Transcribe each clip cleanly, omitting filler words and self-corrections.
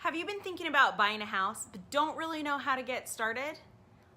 Have you been thinking about buying a house but don't really know how to get started?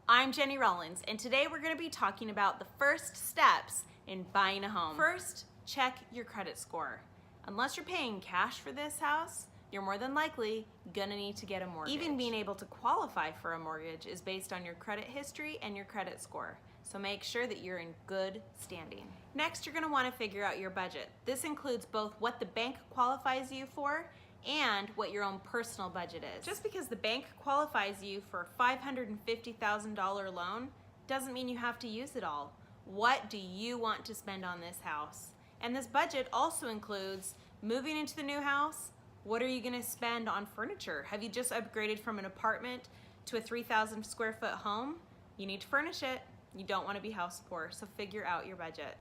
I'm Jenny Rollins, and today we're going to be talking about the first steps in buying a home. First, check your credit score. Unless you're paying cash for this house, you're more than likely going to need to get a mortgage. Even being able to qualify for a mortgage is based on your credit history and your credit score. So make sure that you're in good standing. Next, you're going to want to figure out your budget. This includes both what the bank qualifies you for and what your own personal budget is. Just because the bank qualifies you for a $550,000 loan doesn't mean you have to use it all. What do you want to spend on this house? And this budget also includes moving into the new house. What are you going to spend on furniture? Have you just upgraded from an apartment to a 3,000 square foot home? You need to furnish it. You don't want to be house poor, so figure out your budget.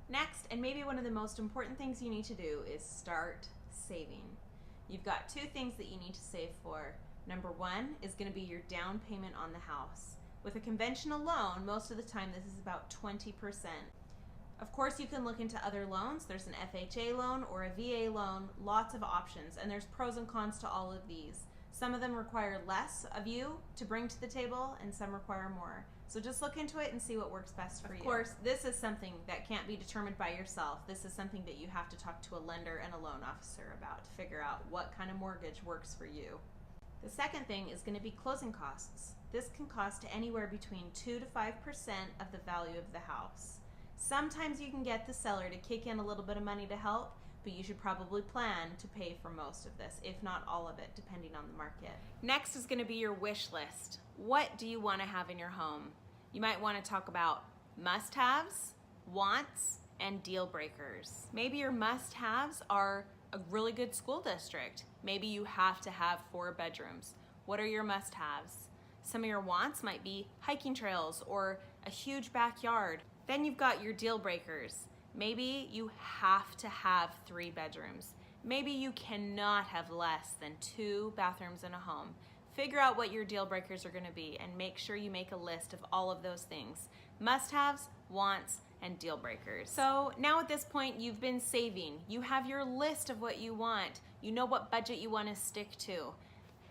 Next, and maybe one of the most important things you need to do, is start saving. You've got two things that you need to save for. Number one is going to be your down payment on the house. With a conventional loan, most of the time this is about 20%. Of course, you can look into other loans. There's an FHA loan or a VA loan, lots of options, and there's pros and cons to all of these. Some of them require less of you to bring to the table, and some require more. So just look into it and see what works best for you. Of course, this is something that can't be determined by yourself. This is something that you have to talk to a lender and a loan officer about to figure out what kind of mortgage works for you. The second thing is going to be closing costs. This can cost anywhere between 2 to 5% of the value of the house. Sometimes you can get the seller to kick in a little bit of money to help, but you should probably plan to pay for most of this, if not all of it, depending on the market. Next is going to be your wish list. What do you want to have in your home? You might want to talk about must-haves, wants, and deal breakers. Maybe your must-haves are a really good school district. Maybe you have to have 4 bedrooms. What are your must-haves? Some of your wants might be hiking trails or a huge backyard. Then you've got your deal breakers. Maybe you have to have 3 bedrooms. Maybe you cannot have less than 2 bathrooms in a home. Figure out what your deal breakers are going to be and make sure you make a list of all of those things. Must-haves, wants, and deal breakers. So now at this point, you've been saving. You have your list of what you want. You know what budget you want to stick to.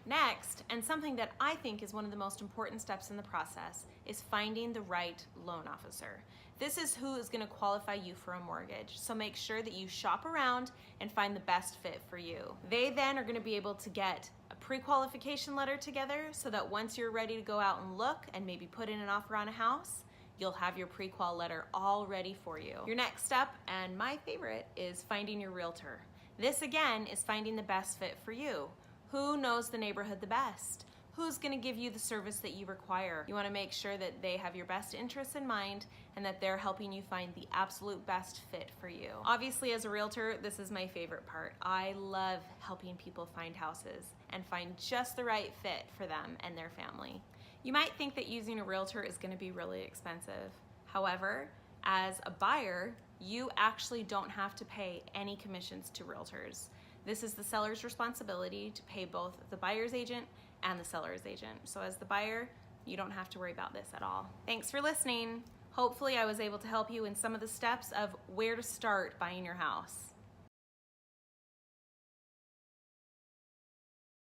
Next, and something that I think is one of the most important steps in the process, is finding the right loan officer. This is who is going to qualify you for a mortgage, so make sure that you shop around and find the best fit for you. They then are going to be able to get a pre-qualification letter together so that once you're ready to go out and look and maybe put in an offer on a house, you'll have your pre-qual letter all ready for you. Your next step, and my favorite, is finding your realtor. This again is finding the best fit for you. Who knows the neighborhood the best? Who's going to give you the service that you require? You want to make sure that they have your best interests in mind and that they're helping you find the absolute best fit for you. Obviously, as a realtor, this is my favorite part. I love helping people find houses and find just the right fit for them and their family. You might think that using a realtor is going to be really expensive. However, as a buyer, you actually don't have to pay any commissions to realtors. This is the seller's responsibility to pay both the buyer's agent and the seller's agent. So as the buyer, you don't have to worry about this at all. Thanks for listening. Hopefully I was able to help you in some of the steps of where to start buying your house.